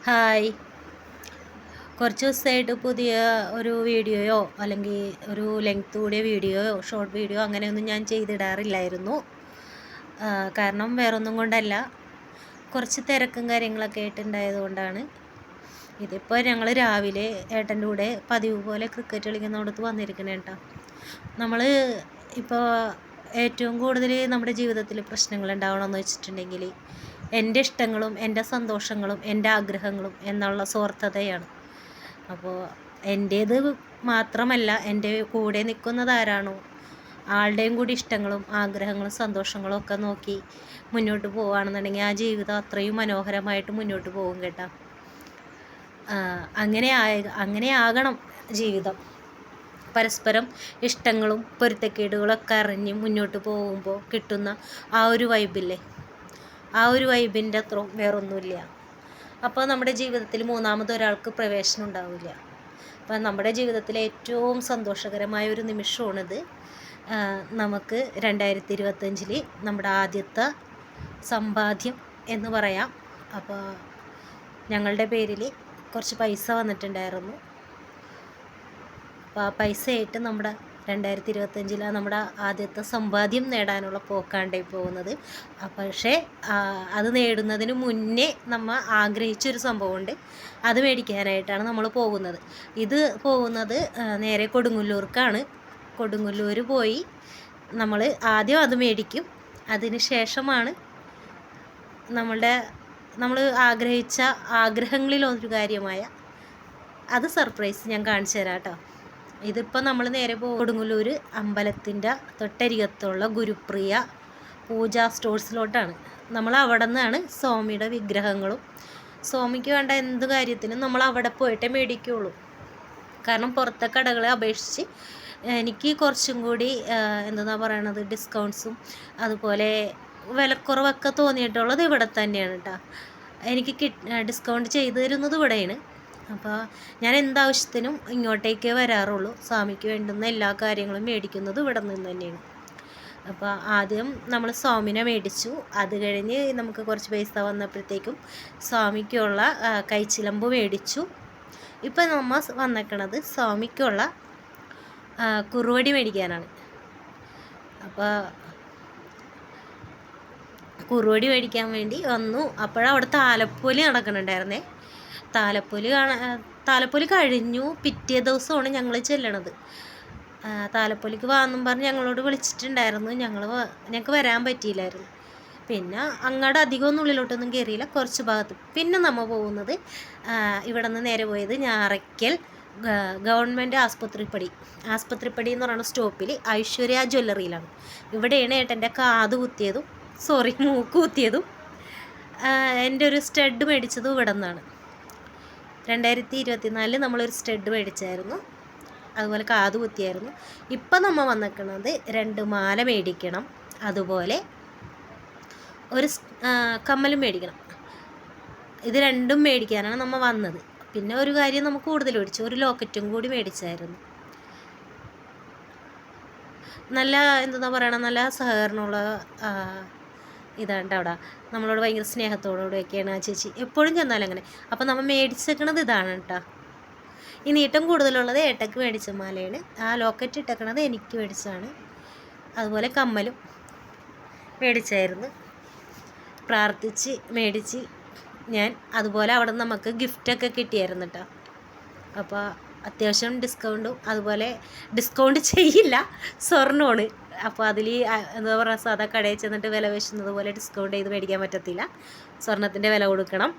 Hi. കുറച്ച് ദിവസമായിട്ട് പുതിയ ഒരു വീഡിയോയോ അല്ലെങ്കിൽ ഒരു ലെങ്ത് കൂടിയ വീഡിയോയോ ഷോർട്ട് വീഡിയോ അങ്ങനെയൊന്നും ഞാൻ ചെയ്തിടാറില്ലായിരുന്നു. കാരണം വേറൊന്നും കൊണ്ടല്ല, കുറച്ച് തിരക്കും കാര്യങ്ങളൊക്കെ ആയിട്ടുണ്ടായതുകൊണ്ടാണ്. ഇതിപ്പോൾ ഞങ്ങൾ രാവിലെ ഏട്ടൻ്റെ കൂടെ പതിവ് പോലെ ക്രിക്കറ്റ് കളിക്കുന്നിടത്ത് വന്നിരിക്കണേ കേട്ടോ. നമ്മൾ ഇപ്പോൾ ഏറ്റവും കൂടുതൽ നമ്മുടെ ജീവിതത്തിൽ പ്രശ്നങ്ങൾ ഉണ്ടാവണമെന്ന് വെച്ചിട്ടുണ്ടെങ്കിൽ എൻ്റെ ഇഷ്ടങ്ങളും എൻ്റെ സന്തോഷങ്ങളും എൻ്റെ ആഗ്രഹങ്ങളും എന്നുള്ള സ്വാർത്ഥതയാണ്. അപ്പോൾ എൻ്റേത് മാത്രമല്ല, എൻ്റെ കൂടെ നിൽക്കുന്നത് ആരാണോ ആളുടെയും കൂടി ഇഷ്ടങ്ങളും ആഗ്രഹങ്ങളും സന്തോഷങ്ങളും ഒക്കെ നോക്കി മുന്നോട്ട് പോവുകയാണെന്നുണ്ടെങ്കിൽ ആ ജീവിതം അത്രയും മനോഹരമായിട്ട് മുന്നോട്ട് പോകും കേട്ടോ. അങ്ങനെ ആകണം ജീവിതം. പരസ്പരം ഇഷ്ടങ്ങളും പൊരുത്തക്കേടുകളൊക്കെ അറിഞ്ഞ് മുന്നോട്ട് പോകുമ്പോൾ കിട്ടുന്ന ആ ഒരു വൈബില്ലേ, ആ ഒരു വൈബിൻ്റെ അത്രയും വേറൊന്നുമില്ല. അപ്പോൾ നമ്മുടെ ജീവിതത്തിൽ മൂന്നാമതൊരാൾക്ക് പ്രവേശനം ഉണ്ടാവില്ല. അപ്പോൾ നമ്മുടെ ജീവിതത്തിലെ ഏറ്റവും സന്തോഷകരമായ ഒരു നിമിഷമാണിത്. നമുക്ക് 2025 നമ്മുടെ ആദ്യത്തെ സമ്പാദ്യം എന്ന് പറയാം. അപ്പോൾ ഞങ്ങളുടെ പേരിൽ കുറച്ച് പൈസ വന്നിട്ടുണ്ടായിരുന്നു. അപ്പോൾ ആ പൈസയായിട്ട് നമ്മുടെ 2025 നമ്മുടെ ആദ്യത്തെ സമ്പാദ്യം നേടാനുള്ള പോക്കാണ്ടായി പോകുന്നത്. പക്ഷേ അത് നേടുന്നതിന് മുന്നേ നമ്മൾ ആഗ്രഹിച്ചൊരു സംഭവമുണ്ട്, അത് മേടിക്കാനായിട്ടാണ് നമ്മൾ പോകുന്നത്. ഇത് പോകുന്നത് നേരെ കൊടുങ്ങല്ലൂർക്കാണ്. കൊടുങ്ങല്ലൂർ പോയി നമ്മൾ ആദ്യം അത് മേടിക്കും. അതിന് ശേഷമാണ് നമ്മൾ ആഗ്രഹിച്ച ആഗ്രഹങ്ങളിലൊരു കാര്യമായ അത് സർപ്രൈസ് ഞാൻ കാണിച്ചു തരാം കേട്ടോ. ഇതിപ്പോൾ നമ്മൾ നേരെ കൊടുങ്ങല്ലൂർ അമ്പലത്തിൻ്റെ തൊട്ടരികത്തുള്ള ഗുരുപ്രിയ പൂജാ സ്റ്റോഴ്സിലോട്ടാണ്. നമ്മൾ അവിടെ നിന്നാണ് സ്വാമിയുടെ വിഗ്രഹങ്ങളും സ്വാമിക്ക് വേണ്ട എന്ത് കാര്യത്തിനും നമ്മൾ അവിടെ പോയിട്ടേ മേടിക്കുകയുള്ളൂ. കാരണം പുറത്തെ കടകളെ അപേക്ഷിച്ച് എനിക്ക് കുറച്ചും കൂടി എന്താ പറയണത്, ഡിസ്കൗണ്ട്സും അതുപോലെ വിലക്കുറവൊക്കെ തോന്നിയിട്ടുള്ളത് ഇവിടെ തന്നെയാണ് കേട്ടോ. എനിക്ക് ഡിസ്കൗണ്ട് ചെയ്തു തരുന്നത് ഇവിടെയാണ്. അപ്പോൾ ഞാൻ എന്താവശ്യത്തിനും ഇങ്ങോട്ടേക്ക് വരാറുള്ളൂ. സ്വാമിക്ക് വേണ്ടുന്ന എല്ലാ കാര്യങ്ങളും മേടിക്കുന്നത് ഇവിടെ നിന്ന് തന്നെയാണ്. അപ്പോൾ ആദ്യം നമ്മൾ സ്വാമിനെ മേടിച്ചു. അത് കഴിഞ്ഞ് നമുക്ക് കുറച്ച് പൈസ വന്നപ്പോഴത്തേക്കും സ്വാമിക്കുള്ള കൈച്ചിലമ്പ് മേടിച്ചു. ഇപ്പം നമ്മൾ വന്നേക്കണത് സ്വാമിക്കുള്ള കുറുവടി മേടിക്കാനാണ്. അപ്പോൾ കുറുവടി മേടിക്കാൻ വേണ്ടി വന്നു. അപ്പോഴവിടെ താലപ്പൊലി നടക്കുന്നുണ്ടായിരുന്നേ. താലപ്പൊലി കഴിഞ്ഞു. പിറ്റേ ദിവസമാണ് ഞങ്ങൾ ചെല്ലണത്. താലപ്പൊലിക്ക് വാന്നും പറഞ്ഞ് ഞങ്ങളോട് വിളിച്ചിട്ടുണ്ടായിരുന്നു. ഞങ്ങൾക്ക് വരാൻ പറ്റിയില്ലായിരുന്നു. പിന്നെ അങ്ങോട്ട് അധികമൊന്നും ഉള്ളിലോട്ടൊന്നും കയറിയില്ല, കുറച്ച് ഭാഗത്ത്. പിന്നെ നമ്മൾ പോകുന്നത് ഇവിടെ നിന്ന് നേരെ പോയത് ഞാറയ്ക്കൽ ഗവൺമെൻറ് ആസ്പത്രിപ്പടി എന്ന് പറയുന്ന സ്റ്റോപ്പിൽ ഐശ്വര്യ ജ്വല്ലറിയിലാണ്. ഇവിടെയാണ് ഏട്ടൻ്റെ മൂക്ക് കുത്തിയതും എൻ്റെ ഒരു സ്റ്റഡ് മേടിച്ചതും ഇവിടെ നിന്നാണ്. 2024 നമ്മളൊരു സ്റ്റഡ് മേടിച്ചായിരുന്നു, അതുപോലെ കാത് കുത്തിയായിരുന്നു. ഇപ്പം നമ്മൾ വന്നിരിക്കുന്നത് 2 മാല മേടിക്കണം, അതുപോലെ ഒരു കമ്മലും മേടിക്കണം. ഇത് രണ്ടും മേടിക്കാനാണ് നമ്മൾ വന്നത്. പിന്നെ ഒരു കാര്യം നമുക്ക് കൂടുതൽ മേടിച്ചു, ഒരു ലോക്കറ്റും കൂടി മേടിച്ചായിരുന്നു. നല്ല നല്ല സഹകരണമുള്ള ഇതാണ്ട് അവിടെ. നമ്മളോട് ഭയങ്കര സ്നേഹത്തോടുകൂടിയൊക്കെയാണ് ആ ചേച്ചി എപ്പോഴും ചെന്നാലും അങ്ങനെ. അപ്പോൾ നമ്മൾ മേടിച്ചേക്കണത് ഇതാണ് കേട്ടോ. ഈ നീട്ടം കൂടുതലുള്ളത് ഏട്ടയ്ക്ക് മേടിച്ച മാലയാണ്. ആ ലോക്കറ്റ് ഇട്ടേക്കണത് എനിക്ക് മേടിച്ചതാണ്. അതുപോലെ കമ്മലും മേടിച്ചായിരുന്നു, പ്രാർത്ഥിച്ച് മേടിച്ച് ഞാൻ. അതുപോലെ അവിടെ നിന്ന് നമുക്ക് ഗിഫ്റ്റൊക്കെ കിട്ടിയായിരുന്നു കേട്ടോ. അപ്പോൾ അത്യാവശ്യം ഡിസ്കൗണ്ടും, അതുപോലെ ഡിസ്കൗണ്ട് ചെയ്യില്ല, സ്വർണ്ണമാണ്. അപ്പോൾ അതിൽ എന്താ പറയുക, സാധാ കടയിൽ ചെന്നിട്ട് വില വെച്ചുന്നത് പോലെ ഡിസ്കൗണ്ട് ചെയ്ത് മേടിക്കാൻ പറ്റത്തില്ല. സ്വർണ്ണത്തിൻ്റെ വില കൊടുക്കണം.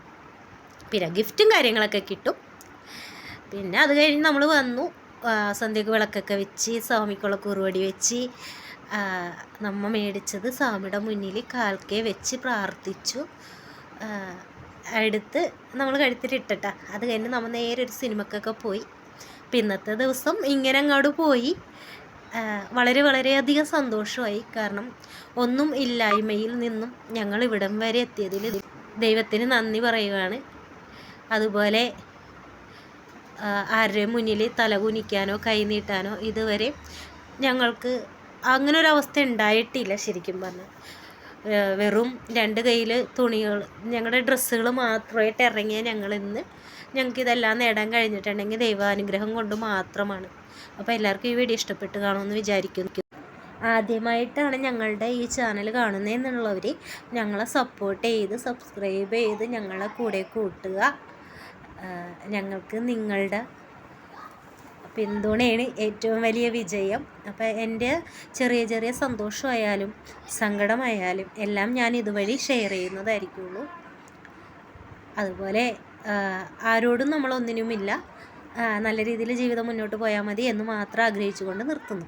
പിന്നെ ഗിഫ്റ്റും കാര്യങ്ങളൊക്കെ കിട്ടും. പിന്നെ അത് കഴിഞ്ഞ് നമ്മൾ വന്നു. സന്ധ്യക്ക് വിളക്കൊക്കെ വെച്ച് സ്വാമിക്കുള്ള കുറുവടി വെച്ച് നമ്മൾ മേടിച്ചത് സ്വാമിയുടെ മുന്നിൽ കാൽക്കേ വെച്ച് പ്രാർത്ഥിച്ചു. എടുത്ത് നമ്മൾ കഴുത്തിലിട്ട. അത് കഴിഞ്ഞ് നമ്മൾ നേരെ ഒരു സിനിമക്കൊക്കെ പോയി. പിന്നത്തെ ദിവസം ഇങ്ങനെ അങ്ങോട്ട് പോയി. വളരെയധികം സന്തോഷമായി. കാരണം ഒന്നും ഇല്ലായ്മയിൽ നിന്നും ഞങ്ങൾ ഇവിടം വരെ എത്തിയതിൽ ദൈവത്തിന് നന്ദി പറയുകയാണ്. അതുപോലെ ആരുടെയും മുന്നിൽ തലകുനിക്കാനോ കൈനീട്ടാനോ ഇതുവരെ ഞങ്ങൾക്ക് അങ്ങനൊരവസ്ഥ ഉണ്ടായിട്ടില്ല ശരിക്കും പറഞ്ഞാൽ. വെറും 2 കയ്യിൽ തുണികൾ, ഞങ്ങളുടെ ഡ്രസ്സുകൾ മാത്രമായിട്ട് ഇറങ്ങിയ ഞങ്ങളിന്ന് ഞങ്ങൾക്കിതെല്ലാം നേടാൻ കഴിഞ്ഞിട്ടുണ്ടെങ്കിൽ ദൈവാനുഗ്രഹം കൊണ്ട് മാത്രമാണ്. അപ്പോൾ എല്ലാവർക്കും ഈ വീഡിയോ ഇഷ്ടപ്പെട്ട് കാണുമെന്ന് വിചാരിക്കുന്നു. ആദ്യമായിട്ടാണ് ഞങ്ങളുടെ ഈ ചാനൽ കാണുന്നതെന്നുള്ളവർ ഞങ്ങളെ സപ്പോർട്ട് ചെയ്ത് സബ്സ്ക്രൈബ് ചെയ്ത് ഞങ്ങളെ കൂടെ കൂട്ടുക. ഞങ്ങൾക്ക് നിങ്ങളുടെ പിന്തുണയാണ് ഏറ്റവും വലിയ വിജയം. അപ്പോൾ എൻ്റെ ചെറിയ ചെറിയ സന്തോഷമായാലും സങ്കടമായാലും എല്ലാം ഞാൻ ഇതുവഴി ഷെയർ ചെയ്യുന്നതായിരിക്കുള്ളൂ. അതുപോലെ ആരോടും നമ്മളൊന്നിനുമില്ല, നല്ല രീതിയിൽ ജീവിതം മുന്നോട്ട് പോയാൽ മതി എന്ന് മാത്രം ആഗ്രഹിച്ചുകൊണ്ട് നിർത്തുന്നു.